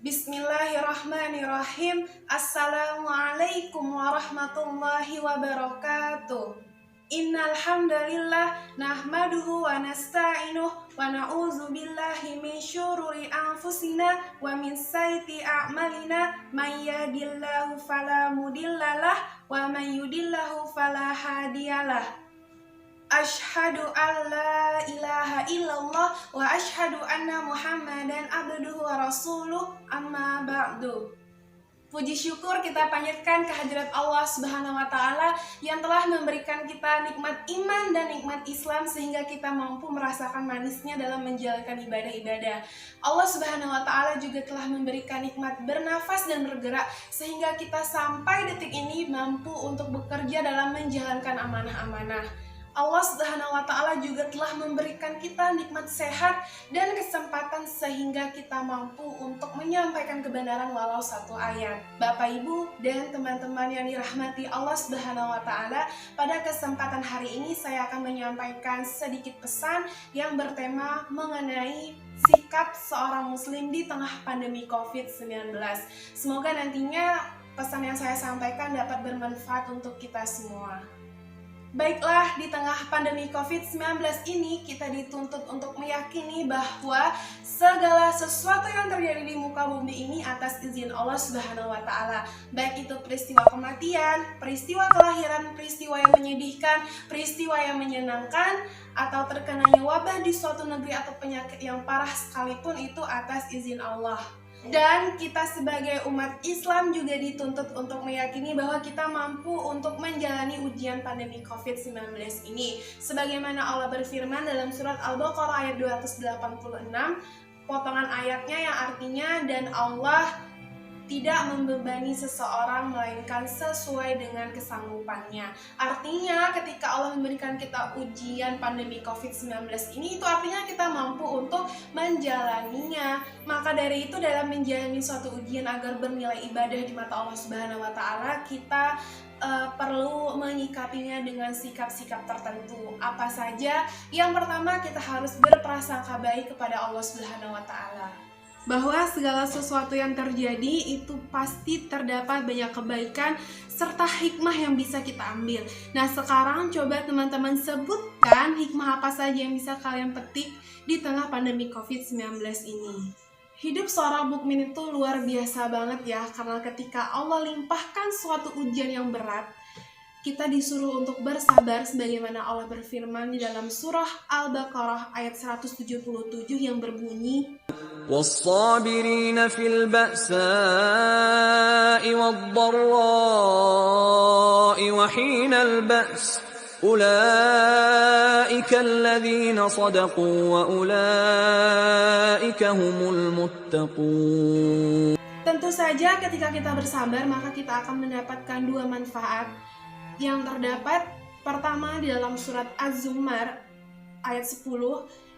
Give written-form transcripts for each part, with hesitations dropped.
Bismillahirrahmanirrahim. Assalamualaikum warahmatullahi wabarakatuh. Innal hamdalillah nahmaduhu wa nasta'inuhu wa na'udzu billahi min syururi anfusina wa min sayyiati a'malina may yahdihillahu fala mudhillalah wa may yudhillahu fala hadiyalah. Asyhadu an la ilaha illallah wa asyhadu anna Muhammadan abduhu wa rasuluh, amma ba'du. Puji syukur kita panjatkan kehadirat Allah Subhanahu wa taala yang telah memberikan kita nikmat iman dan nikmat Islam sehingga kita mampu merasakan manisnya dalam menjalankan ibadah-ibadah. Allah Subhanahu wa taala juga telah memberikan nikmat bernafas dan bergerak sehingga kita sampai detik ini mampu untuk bekerja dalam menjalankan amanah-amanah. Allah Subhanahu wa taala juga telah memberikan kita nikmat sehat dan kesempatan sehingga kita mampu untuk menyampaikan kebenaran walau satu ayat. Bapak, Ibu, dan teman-teman yang dirahmati Allah Subhanahu wa taala, pada kesempatan hari ini saya akan menyampaikan sedikit pesan yang bertema mengenai sikap seorang muslim di tengah pandemi COVID-19. Semoga nantinya pesan yang saya sampaikan dapat bermanfaat untuk kita semua. Baiklah, di tengah pandemi COVID-19 ini kita dituntut untuk meyakini bahwa segala sesuatu yang terjadi di muka bumi ini atas izin Allah Subhanahu wa taala. Baik itu peristiwa kematian, peristiwa kelahiran, peristiwa yang menyedihkan, peristiwa yang menyenangkan, atau terkenanya wabah di suatu negeri atau penyakit yang parah sekalipun itu atas izin Allah. Dan kita sebagai umat Islam juga dituntut untuk meyakini bahwa kita mampu untuk menjalani ujian pandemi COVID-19 ini. Sebagaimana Allah berfirman dalam surat Al-Baqarah ayat 286, potongan ayatnya yang artinya, dan Allah tidak membebani seseorang melainkan sesuai dengan kesanggupannya. Artinya ketika Allah memberikan kita ujian pandemi COVID-19 ini, itu artinya kita mampu untuk menjalaninya. Maka dari itu dalam menjalani suatu ujian agar bernilai ibadah di mata Allah Subhanahu wa taala, kita perlu menyikapinya dengan sikap-sikap tertentu. Apa saja? Yang pertama, kita harus berprasangka baik kepada Allah Subhanahu wa taala, bahwa segala sesuatu yang terjadi itu pasti terdapat banyak kebaikan serta hikmah yang bisa kita ambil. Nah, sekarang coba teman-teman sebutkan hikmah apa saja yang bisa kalian petik di tengah pandemi COVID-19 ini. Hidup seorang mukmin itu luar biasa banget ya, karena ketika Allah limpahkan suatu ujian yang berat, kita disuruh untuk bersabar sebagaimana Allah berfirman di dalam surah Al-Baqarah ayat 177 yang berbunyi, وَالصَّابِرِينَ فِي الْبَأْسَاءِ وَالضَّرَّاءِ وَحِينَ الْبَأْسِ أُولَئِكَ الَّذِينَ صَدَقُوا وَأُولَئِكَ هُمُ الْمُتَّقُونَ. Tentu saja ketika kita bersabar maka kita akan mendapatkan dua manfaat yang terdapat. Pertama di dalam surat Az-Zumar ayat 10,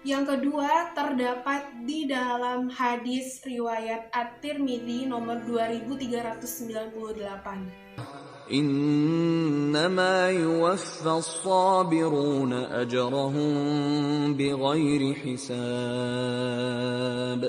yang kedua terdapat di dalam hadis riwayat At-Tirmidzi nomor 2398. إنما يوفى الصابرون أجرهم بغير حساب.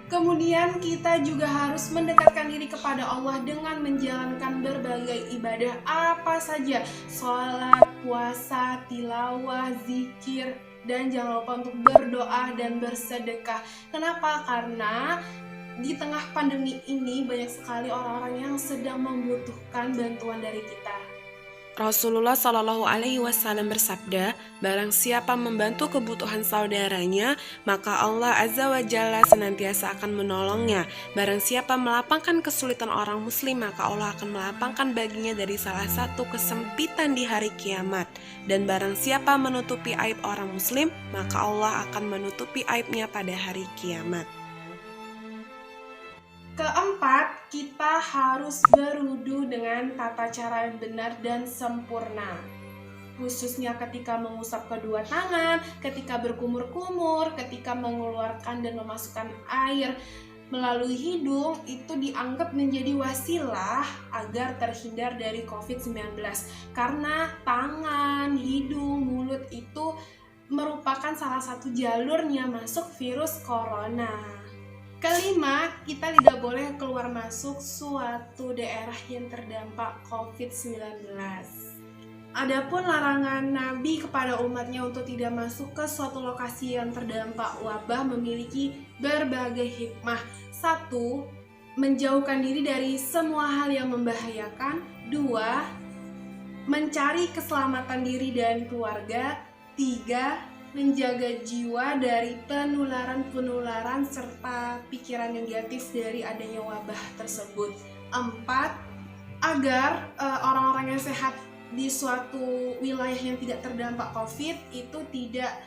Kemudian kita juga harus mendekatkan diri kepada Allah dengan menjalankan berbagai ibadah apa saja, sholat, puasa, tilawah, zikir, dan jangan lupa untuk berdoa dan bersedekah. Kenapa? Karena di tengah pandemi ini banyak sekali orang-orang yang sedang membutuhkan bantuan dari kita. Rasulullah Shallallahu Alaihi Wasallam bersabda, barang siapa membantu kebutuhan saudaranya, maka Allah Azza wa Jalla senantiasa akan menolongnya. Barang siapa melapangkan kesulitan orang muslim, maka Allah akan melapangkan baginya dari salah satu kesempitan di hari kiamat. Dan barang siapa menutupi aib orang muslim, maka Allah akan menutupi aibnya pada hari kiamat. Keempat, kita harus berwudu dengan tata cara yang benar dan sempurna. Khususnya ketika mengusap kedua tangan, ketika berkumur-kumur, ketika mengeluarkan dan memasukkan air melalui hidung, itu dianggap menjadi wasilah agar terhindar dari COVID-19. Karena tangan, hidung, mulut itu merupakan salah satu jalurnya masuk virus corona. Kelima, kita tidak boleh keluar masuk suatu daerah yang terdampak COVID-19. Adapun larangan Nabi kepada umatnya untuk tidak masuk ke suatu lokasi yang terdampak wabah memiliki berbagai hikmah. 1. Menjauhkan diri dari semua hal yang membahayakan. 2. Mencari keselamatan diri dan keluarga. 3. Menjaga jiwa dari penularan-penularan serta pikiran negatif dari adanya wabah tersebut. 4. Agar orang-orang yang sehat di suatu wilayah yang tidak terdampak COVID itu tidak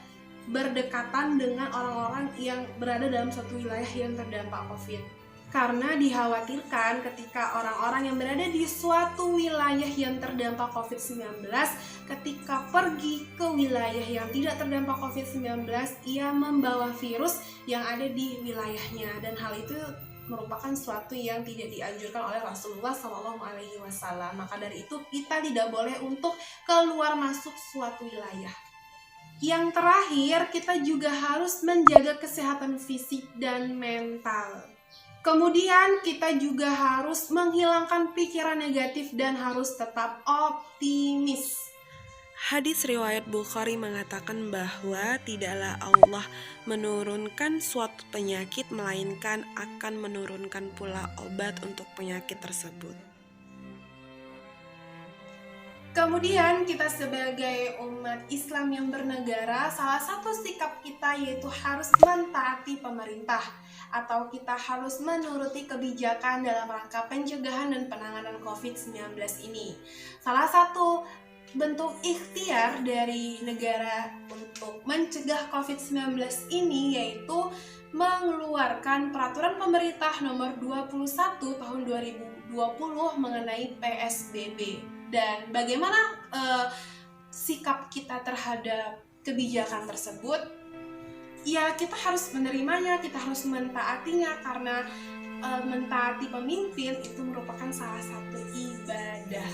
berdekatan dengan orang-orang yang berada dalam suatu wilayah yang terdampak COVID. Karena dikhawatirkan ketika orang-orang yang berada di suatu wilayah yang terdampak COVID-19, ketika pergi ke wilayah yang tidak terdampak COVID-19, ia membawa virus yang ada di wilayahnya, dan hal itu merupakan suatu yang tidak dianjurkan oleh Rasulullah SAW. Maka dari itu kita tidak boleh untuk keluar masuk suatu wilayah. Yang terakhir, kita juga harus menjaga kesehatan fisik dan mental. Kemudian kita juga harus menghilangkan pikiran negatif dan harus tetap optimis. Hadis riwayat Bukhari mengatakan bahwa tidaklah Allah menurunkan suatu penyakit melainkan akan menurunkan pula obat untuk penyakit tersebut. Kemudian kita sebagai umat Islam yang bernegara, salah satu sikap kita yaitu harus mentaati pemerintah atau kita harus menuruti kebijakan dalam rangka pencegahan dan penanganan COVID-19 ini. Salah satu bentuk ikhtiar dari negara untuk mencegah COVID-19 ini yaitu mengeluarkan peraturan pemerintah nomor 21 tahun 2020 mengenai PSBB. Dan bagaimana sikap kita terhadap kebijakan tersebut? Ya, kita harus menerimanya, kita harus mentaatinya, karena mentaati pemimpin itu merupakan salah satu ibadah.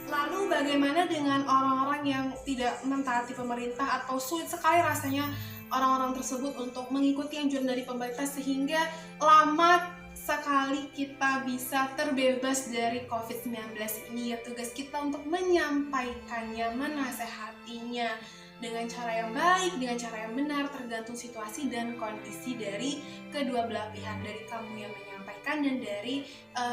Lalu bagaimana dengan orang-orang yang tidak mentaati pemerintah atau sulit sekali rasanya orang-orang tersebut untuk mengikuti anjuran dari pemerintah sehingga lama sekali kita bisa terbebas dari COVID-19 ini? Ya, tugas kita untuk menyampaikannya, menasehatinya dengan cara yang baik, dengan cara yang benar, tergantung situasi dan kondisi dari kedua belah pihak, dari kamu yang menyampaikan dan dari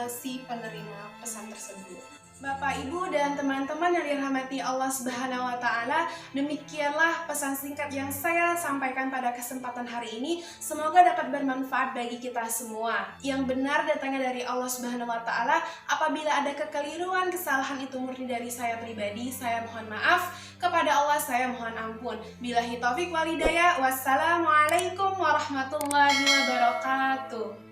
si penerima pesan tersebut. Bapak, Ibu, dan teman-teman yang dirahmati Allah Subhanahu wa Ta'ala, demikianlah pesan singkat yang saya sampaikan pada kesempatan hari ini. Semoga dapat bermanfaat bagi kita semua. Yang benar datangnya dari Allah Subhanahu wa Ta'ala. Apabila ada kekeliruan, kesalahan itu murni dari saya pribadi, saya mohon maaf. Kepada Allah saya mohon ampun. Billahi taufik wal hidayah. Wassalamualaikum warahmatullahi wabarakatuh.